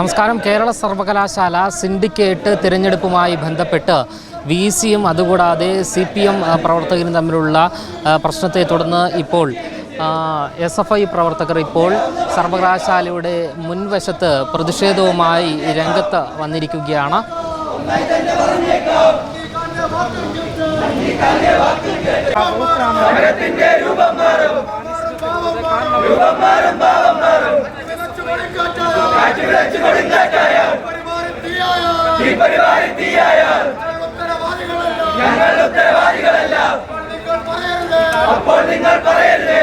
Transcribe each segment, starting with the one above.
നമസ്കാരം. കേരള സർവകലാശാല സിൻഡിക്കേറ്റ് തിരഞ്ഞെടുപ്പുമായി ബന്ധപ്പെട്ട് VC-യും അതുകൂടാതെ CPM പ്രവർത്തകരും തമ്മിലുള്ള പ്രശ്നത്തെ തുടർന്ന് ഇപ്പോൾ SFI പ്രവർത്തകർ ഇപ്പോൾ സർവകലാശാലയുടെ മുൻവശത്ത് പ്രതിഷേധവുമായി രംഗത്ത് വന്നിരിക്കുകയാണ്. അപ്പോൾ നിങ്ങൾ പറയരുത്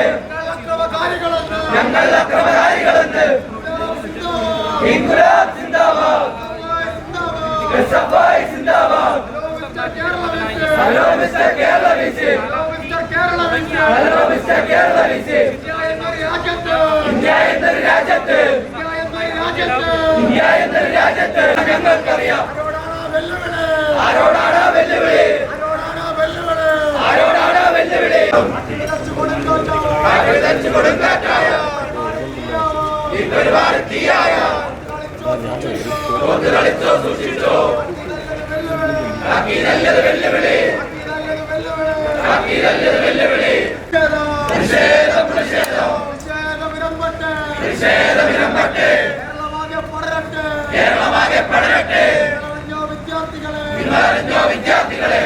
ഞങ്ങൾ അക്രമകാരികളെന്ന്. ഇൻക്ലാബ് സിന്ദാബാദ്, SFI സിന്ദാബാദ്. Hello mister Kerala VC, hello mister Kerala VC. India എന്നൊരു രാജ്യത്ത്, ഇന്ത്യ എന്നൊരു രാജ്യത്ത് ഞങ്ങൾക്കറിയാം ആരോടാണ് വെല്ലുവിളി, ആരോടാണ് വെല്ലുവിളി. കൊടുങ്കാറ്റായ ഈ പരിപാടി തീയായ കളിച്ചോ സൂക്ഷിച്ചോ നല്ലത് വെല്ലുവിളി, നല്ലത് വെല്ലുവിളി. പ്രതിഷേധം പ്രതിഷേധം പ്രതിഷേധം വിരമ്പട്ടെ, കേരളമാകെ പടരട്ടെ. നിങ്ങളറിഞ്ഞോ വിദ്യാർത്ഥികളെ?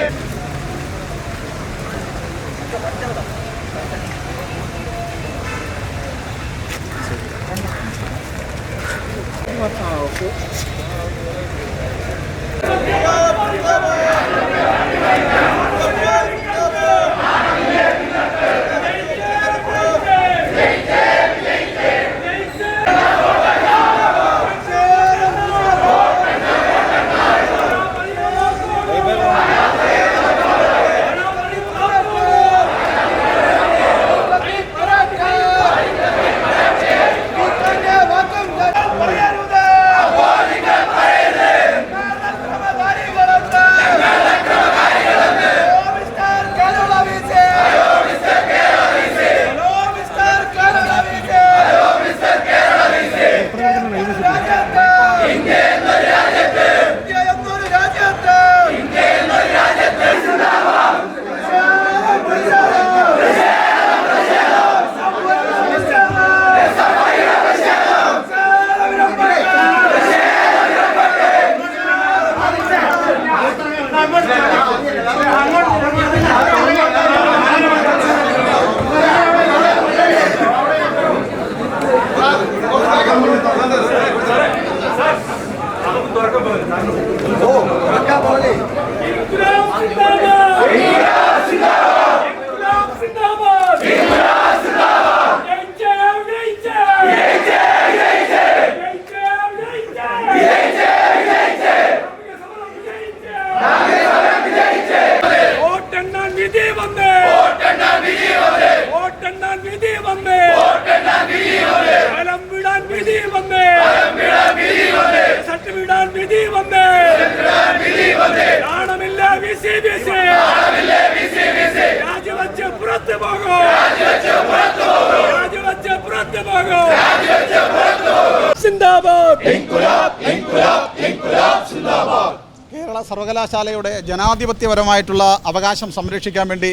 കേരള സർവകലാശാലയുടെ ജനാധിപത്യപരമായിട്ടുള്ള അവകാശം സംരക്ഷിക്കാൻ വേണ്ടി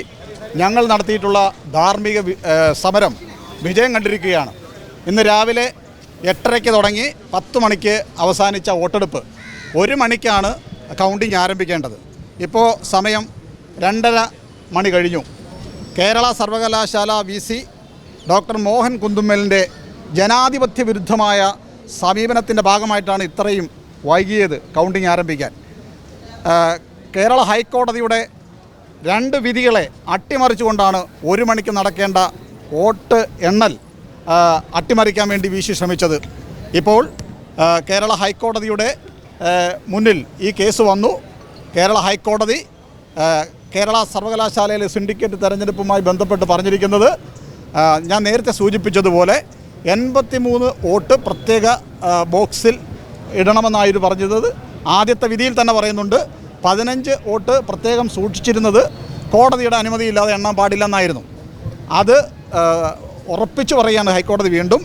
ഞങ്ങൾ നടത്തിയിട്ടുള്ള ധാർമ്മിക സമരം വിജയം കണ്ടിരിക്കുകയാണ്. ഇന്ന് രാവിലെ 8:30 തുടങ്ങി 10 മണിക്ക് അവസാനിച്ച വോട്ടെടുപ്പ് 1 മണിക്കാണ് കൗണ്ടിങ് ആരംഭിക്കേണ്ടത്. ഇപ്പോൾ സമയം 2:30 മണി കഴിഞ്ഞു. കേരള സർവകലാശാല VC ഡോക്ടർ മോഹൻ കുന്നുമ്മലിൻ്റെ ജനാധിപത്യ വിരുദ്ധമായ സമീപനത്തിൻ്റെ ഭാഗമായിട്ടാണ് ഇത്രയും വൈകിയത് കൗണ്ടിങ് ആരംഭിക്കാൻ. കേരള ഹൈക്കോടതിയുടെ 2 വിധികളെ അട്ടിമറിച്ചുകൊണ്ടാണ് 1 മണിക്ക് നടക്കേണ്ട വോട്ട് എണ്ണൽ അട്ടിമറിക്കാൻ വേണ്ടി VC ശ്രമിച്ചത്. ഇപ്പോൾ കേരള ഹൈക്കോടതിയുടെ മുന്നിൽ ഈ കേസ് വന്നു. കേരള ഹൈക്കോടതി കേരള സർവകലാശാലയിലെ സിൻഡിക്കേറ്റ് തെരഞ്ഞെടുപ്പുമായി ബന്ധപ്പെട്ട് പറഞ്ഞിരിക്കുന്നത് ഞാൻ നേരത്തെ സൂചിപ്പിച്ചതുപോലെ 83 വോട്ട് പ്രത്യേക ബോക്സിൽ ഇടണമെന്നായിരുന്നു പറഞ്ഞത്. ആദ്യത്തെ വിധിയിൽ തന്നെ പറയുന്നുണ്ട് 15 വോട്ട് പ്രത്യേകം സൂക്ഷിച്ചിരുന്നത് കോടതിയുടെ അനുമതിയില്ലാതെ എണ്ണാൻ പാടില്ലെന്നായിരുന്നു. അത് ഉറപ്പിച്ചു പറയുകയാണ് ഹൈക്കോടതി. വീണ്ടും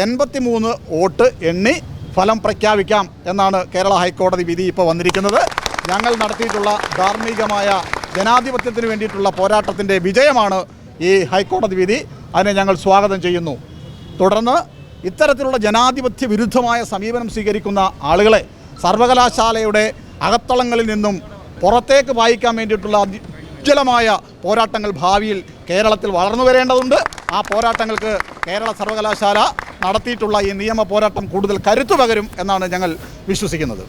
83 വോട്ട് എണ്ണി ഫലം പ്രഖ്യാപിക്കാം എന്നാണ് കേരള ഹൈക്കോടതി വിധി ഇപ്പോൾ വന്നിരിക്കുന്നത്. ഞങ്ങൾ നടത്തിയിട്ടുള്ള ധാർമ്മികമായ ജനാധിപത്യത്തിന് വേണ്ടിയിട്ടുള്ള പോരാട്ടത്തിൻ്റെ വിജയമാണ് ഈ ഹൈക്കോടതി വിധി. അതിനെ ഞങ്ങൾ സ്വാഗതം ചെയ്യുന്നു. തുടർന്ന് ഇത്തരത്തിലുള്ള ജനാധിപത്യ വിരുദ്ധമായ സമീപനം സ്വീകരിക്കുന്ന ആളുകളെ സർവകലാശാലയുടെ അകത്തളങ്ങളിൽ നിന്നും പുറത്തേക്ക് വായിക്കാൻ വേണ്ടിയിട്ടുള്ള ഉജ്ജ്വലമായ പോരാട്ടങ്ങൾ ഭാവിയിൽ കേരളത്തിൽ വളർന്നു വരേണ്ടതുണ്ട്. ആ പോരാട്ടങ്ങൾക്ക് കേരള സർവകലാശാല നടത്തിയിട്ടുള്ള ഈ നിയമ പോരാട്ടം കൂടുതൽ കരുത്തു പകരും എന്നാണ് ഞങ്ങൾ വിശ്വസിക്കുന്നത്.